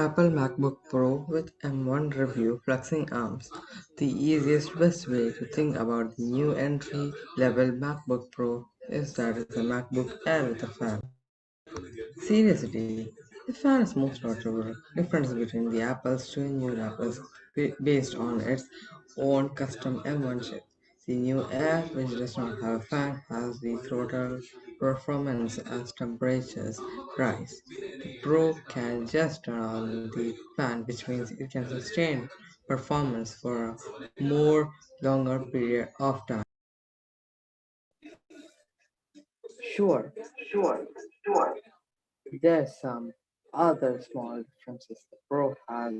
Apple MacBook Pro with M1 review flexing arms. The easiest best way to think about the new entry level MacBook Pro is that it's a MacBook Air with a fan. Seriously, the fan is most notable difference between the Apple's two new laptops based on its own custom M1 chip. The new Air, which does not have a fan, has the throttle performance as temperatures rise. The Pro can just turn on the fan, which means it can sustain performance for a more longer period of time. Sure, there's some other small differences. The Pro has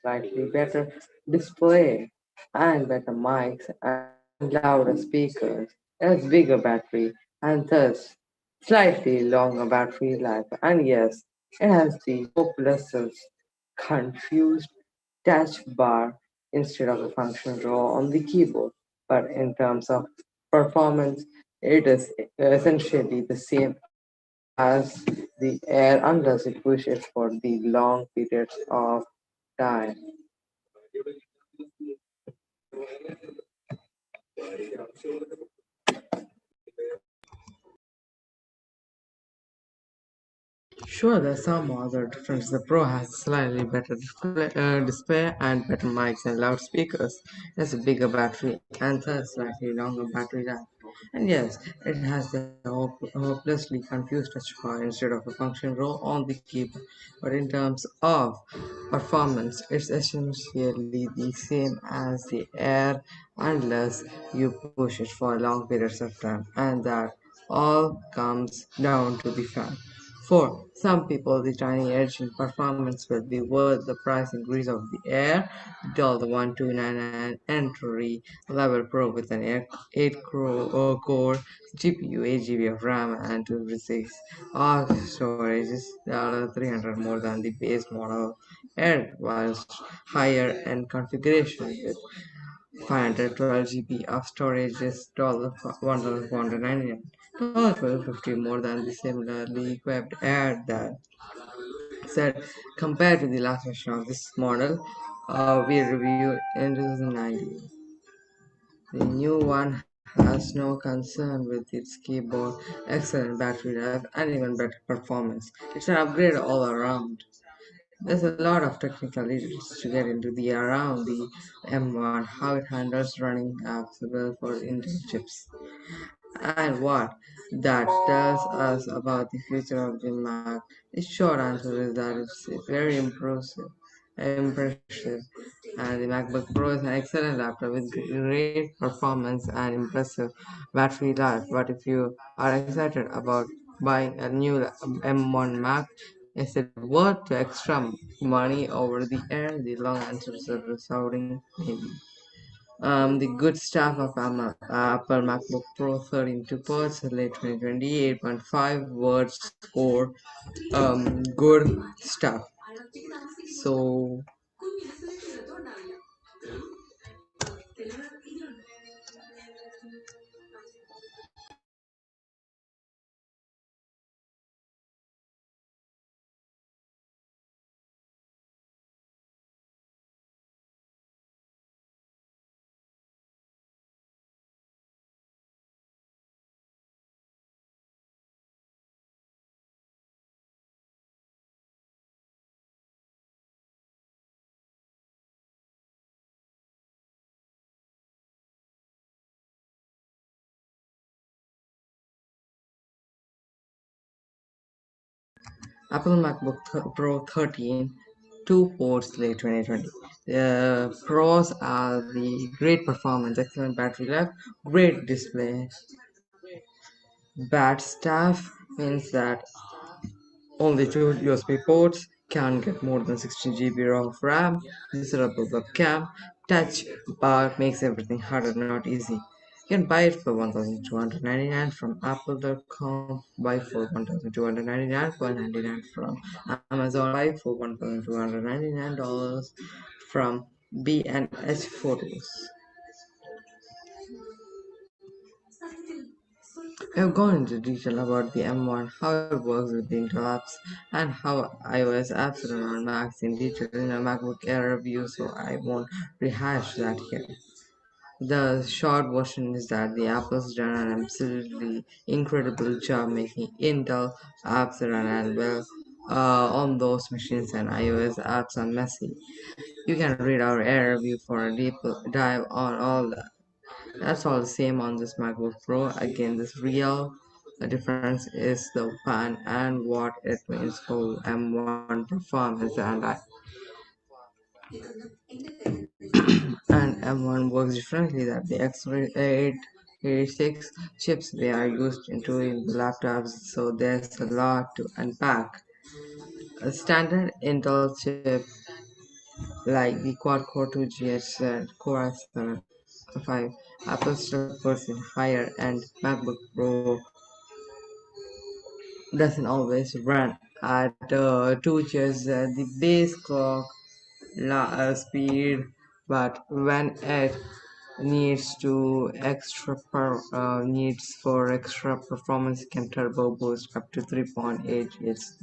slightly better display and better mics and louder speakers. It has bigger battery and thus slightly longer battery life. And yes, it has the hopeless confused touch bar instead of a function row on the keyboard. But in terms of performance, it is essentially the same as the air unless it pushes for the long periods of time. Sure, there's some other difference. The Pro has slightly better display and better mics and loudspeakers. It has a bigger battery and thus slightly longer battery life. And yes, it has the hopelessly confused touch bar instead of a function row on the keyboard. But in terms of performance, it's essentially the same as the Air unless you push it for long periods of time. And that all comes down to the fan. For some people, the tiny edge in performance will be worth the price increase of the Air. Dell the 1299 entry level Pro with an 8 core GPU, 8 GB of RAM, and 256 of storage is 300 more than the base model Air, whilst higher end configuration with 512 GB of storage is $1,499. 1250 more than the similarly equipped Air that said compared to the last version of this model we reviewed in 2019. The new one has no concern with its keyboard, excellent battery life, and even better performance. It's an upgrade all around. There's a lot of technical details to get into the around the M1, how it handles running apps well for Intel chips, and what that tells us about the future of the Mac. The short answer is that it's very impressive, and the MacBook Pro is an excellent laptop with great performance and impressive battery life. But if you are excited about buying a new M1 Mac, is it worth the extra money over the air? The long answer is a resounding maybe. The good stuff of Apple MacBook Pro 13 ports, late 2020, 8.5 word score, good stuff. So, Apple MacBook Pro 13, two ports, late 2020. The pros are the great performance, excellent battery life, great display. Bad stuff means that only two USB ports, can get more than 16 GB of RAM, miserable webcam, touch bar makes everything harder, not easy. You can buy it for 1,299 from apple.com, buy for 1,299.99 from Amazon, buy for $1,299 from B&H Photos. I've gone into detail about the M1, how it works with the Intel apps, and how iOS apps run on Macs in detail in a MacBook Air review, so I won't rehash that here. The short version is that the Apple's done an absolutely incredible job making Intel apps run and well on those machines, and iOS apps are messy. You can read our Air review for a deep dive on all that. That's all the same on this MacBook Pro. Again, this real difference is the fan and what it means for M1 performance and M1 works differently than the X86 chips they are used into in the laptops, so there's a lot to unpack. A standard Intel chip like the quad-core 2GHz Core i5 Apple still puts in higher-end MacBook Pro doesn't always run at 2 GHz the base clock speed, but when it needs for extra performance, can turbo boost up to 3.8 GHz.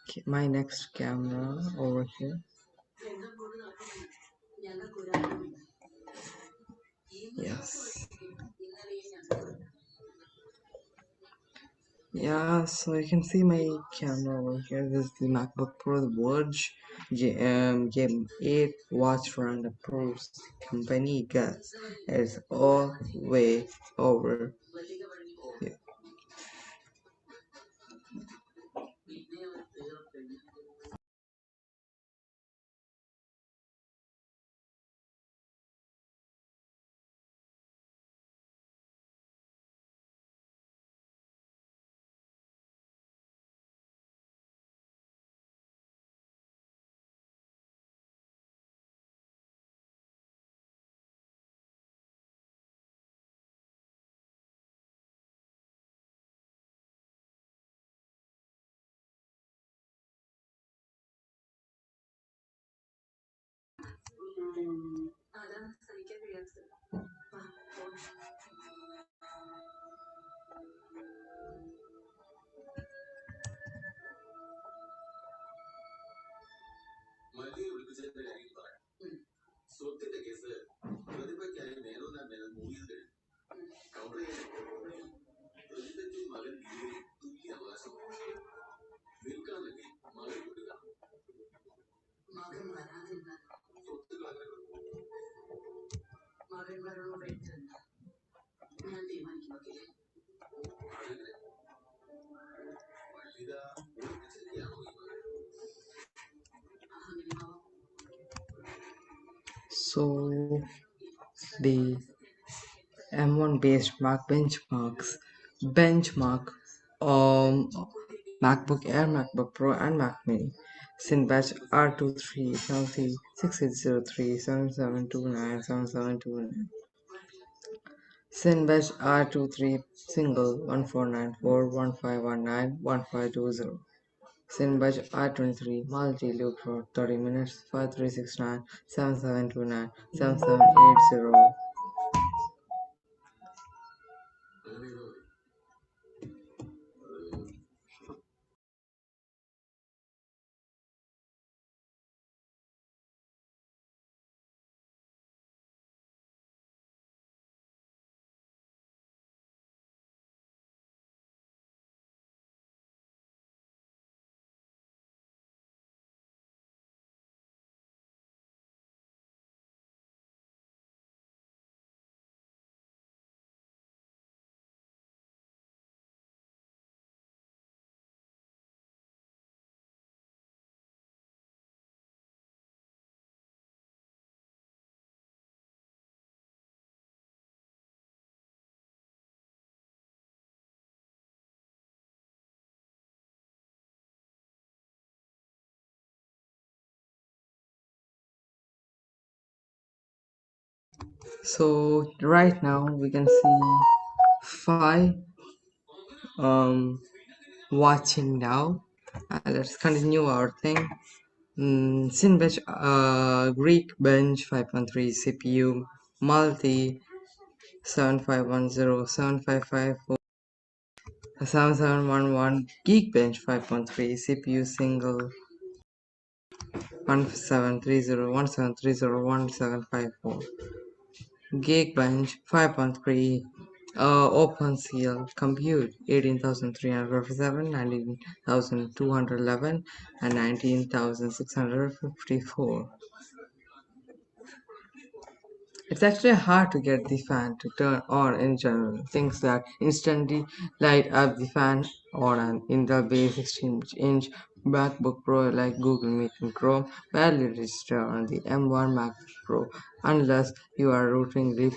Okay, my next camera over here. Yes. Yeah, so you can see my camera over here. This is the MacBook Pro, the Verge Game 8 watch around the pros company gets. It's all way over here. So the M1 based Mac benchmark MacBook Air, MacBook Pro, and Mac Mini. Sinbatch R23 Healthy 6803 7729 7729. Sinbatch R23 Single 1494 1519 1520. Sinbatch R23 Multi Loop for 30 minutes 5369 7729 7780. So right now we can see five um watching now. Let's continue our thing. Sinbench Greek bench 5.3 CPU multi 7510 7554 7711 Geekbench 5.3 CPU single 1730 Geekbench 5.3 OpenCL Compute 18,357 19,211 and 19,654. It's actually hard to get the fan to turn on in general. Things that instantly light up the fan on an Intel-based 16-inch MacBook Pro like Google Meet and Chrome barely register on the M1 MacBook Pro unless you are routinely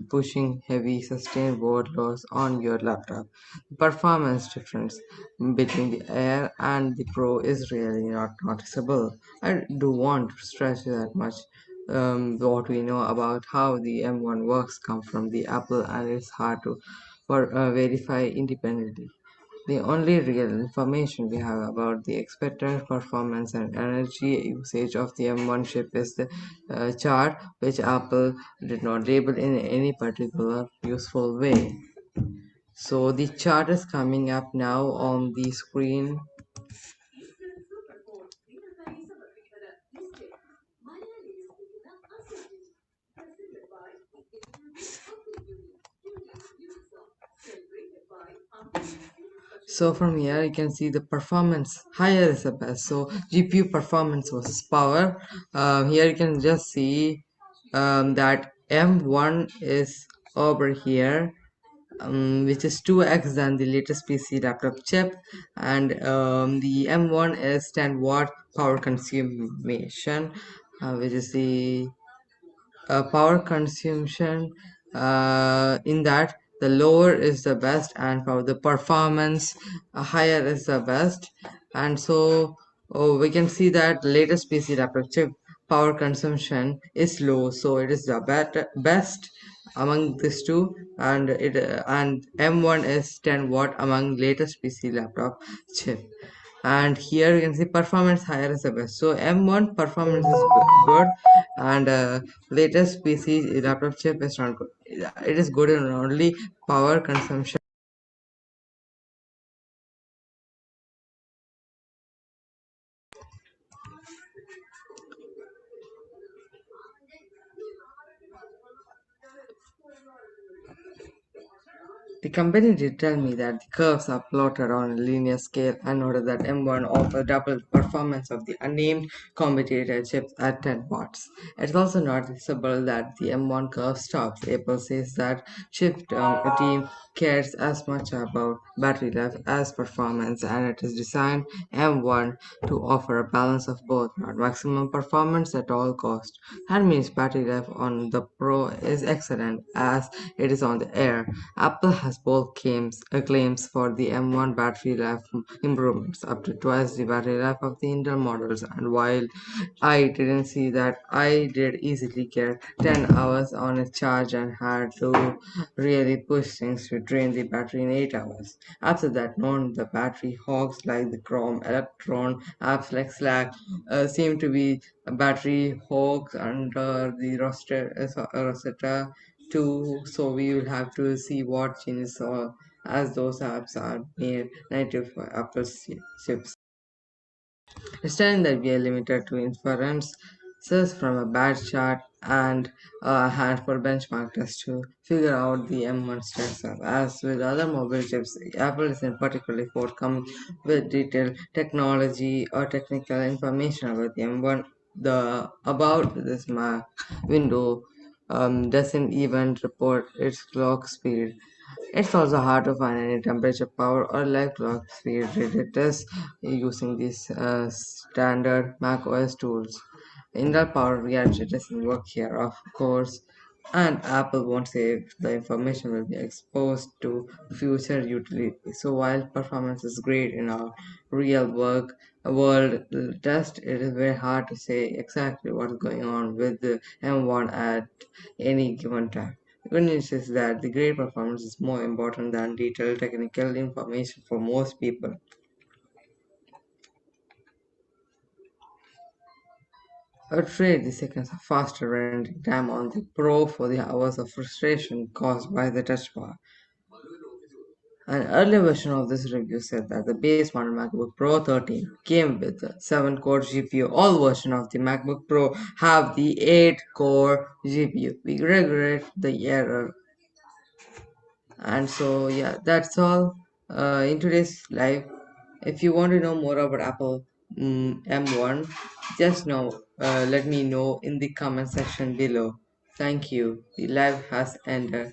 pushing heavy sustained board loads on your laptop. The performance difference between the Air and the Pro is really not noticeable. I do want to stress that much. What we know about how the M1 works come from the Apple, and it's hard to verify independently. The only real information we have about the expected performance and energy usage of the M1 chip is the chart, which Apple did not label in any particular useful way. So the chart is coming up now on the screen. So from here you can see the performance higher is the best. So GPU performance versus power. Here you can just see that M1 is over here, which is 2x than the latest PC laptop chip, and the M1 is 10 watt power consumption, which is the power consumption. In that the lower is the best, and for the performance higher is the best. And so we can see that latest PC laptop chip power consumption is low, so it is the best among these two, and M1 is 10 watt among latest PC laptop chip. And here you can see performance higher is the best. So M1 performance is good, and latest PC laptop chip is not good. It is good in only power consumption. The company did tell me that the curves are plotted on a linear scale and noted that M1 offers double the performance of the unnamed competitor chips at 10 watts. It's also noticeable that the M1 curve stops. Apple says that chip team cares as much about battery life as performance, and it is designed M1 to offer a balance of both, not maximum performance at all cost. That means battery life on the Pro is excellent as it is on the Air. Apple has bold claims for the M1 battery life improvements, up to twice the battery life of the Intel models. And while I didn't see that, I did easily get 10 hours on a charge and had to really push things to drain the battery in 8 hours. After that, known the battery hogs like the Chrome, Electron, apps like Slack seem to be battery hogs under the Rosetta 2. So we will have to see what changes as those apps are made native for Apple chips. Understanding that we are limited to inferences from a bad chart and a handful benchmark tests to figure out the M1 stacks up. As with other mobile chips, Apple isn't particularly forthcoming with detailed technology or technical information about the M1. The about this Mac window doesn't even report its clock speed. It's also hard to find any temperature, power, or live clock speed readers using these standard macOS tools. Intel Power Reality doesn't work here, of course, and Apple won't say if the information will be exposed to future utility. So while performance is great in our real work, world test, it is very hard to say exactly what's going on with the M1 at any given time. The good news is that the great performance is more important than detailed technical information for most people. I would trade the seconds of faster rendering time on the Pro for the hours of frustration caused by the touch bar. An earlier version of this review said that the base model MacBook Pro 13 came with a 7-core GPU. All versions of the MacBook Pro have the 8-core GPU. We regret the error. And so, yeah, that's all in today's live. If you want to know more about Apple M1, just know, let me know in the comment section below. Thank you. The live has ended.